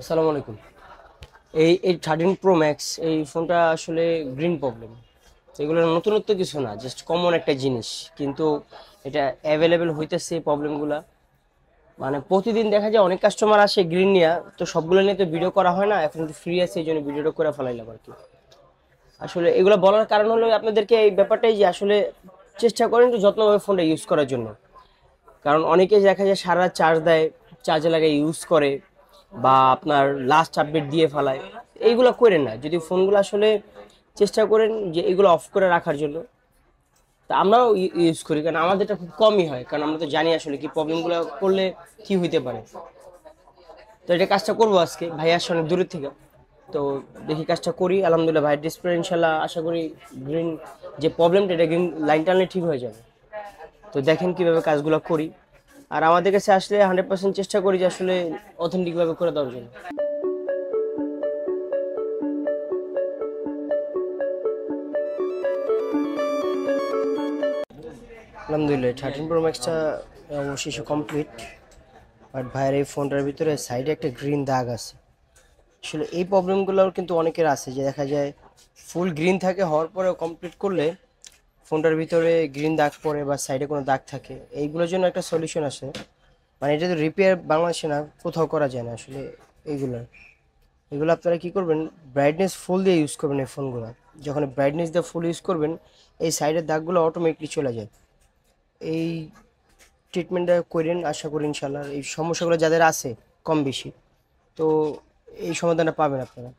আসসালামু আলাইকুম। এই 13 Pro Max এই ফোনটা আসলে গ্রিন প্রবলেম। এগুলো নতুনত্ব কিছু না, জাস্ট কমন একটা জিনিস। কিন্তু এটা অ্যাভেলেবেল হইতেছে এই প্রবলেমগুলা। মানে প্রতিদিন দেখা যায় অনেক কাস্টমার আসে গ্রিন নিয়ে, তো সবগুলো নিয়ে তো ভিডিও করা হয় না, এখন তো ফ্রি আছে এই জন্য ভিডিওটা করে ফেলাইলাম আর কি। আসলে এগুলো বলার কারণ হলো আপনাদেরকে এই ব্যাপারটাই যে আসলে চেষ্টা করেন একটু যত্নভাবে ফোনটা ইউজ করার জন্য। কারণ অনেকে দেখা যায় সারা রাত চার্জ দেয়, চার্জে লাগাই ইউজ করে, বা আপনার লাস্ট আপডেট দিয়ে ফেলায়। এইগুলো করেন না, যদি ফোনগুলো আসলে চেষ্টা করেন যে এগুলো অফ করে রাখার জন্য। তা আমরাও ইউজ করি, কারণ আমাদেরটা খুব কমই হয়, কারণ আমরা তো জানি আসলে কি প্রবলেমগুলো করলে কি হইতে পারে। তো এটা কাজটা করবো আজকে, ভাই আসছে অনেক দূরের থেকে। তো দেখি কাজটা করি, আলহামদুলিল্লাহ ভাইয়ের ডিসপ্লে ইনশাল্লাহ আশা করি গ্রিন যে প্রবলেমটা, এটা গ্রিন লাইন টানলে ঠিক হয়ে যাবে। তো দেখেন কিভাবে কাজগুলো করি। আর আমাদের কাছে আসলে 100% চেষ্টা করি যে আসলে অথেন্টিক ভাবে করে দেওয়ার জন্য। আলহামদুলিল্লাহ 13 Pro Max অবশেষে কমপ্লিট। বাট ভাইয়ের এই ফোনটার ভিতরে সাইডে একটা গ্রিন দাগ আছে। আসলে এই প্রবলেমগুলো কিন্তু অনেকের আছে, যে দেখা যায় ফুল গ্রিন থাকে, হওয়ার পরেও কমপ্লিট করলে ফোনটার ভিতরে গ্রিন দাগ পড়ে বা সাইডে কোনো দাগ থাকে। এইগুলোর জন্য একটা সলিউশন আছে। মানে এটা তো রিপেয়ার বাংলাদেশে না, কোথাও করা যায় না আসলে। এইগুলো এগুলো আপনারা কি করবেন, ব্রাইটনেস ফুল দিয়ে ইউজ করবেন এই ফোনগুলো। যখন ব্রাইটনেস দিয়ে ফুল ইউজ করবেন, এই সাইডের দাগগুলো অটোমেটিকলি চলে যায়। এই ট্রিটমেন্টটা করেন, আশা করি ইনশাল্লাহ এই সমস্যাগুলো যাদের আছে কম বেশি, তো এই সমাধানটা পাবেন আপনারা।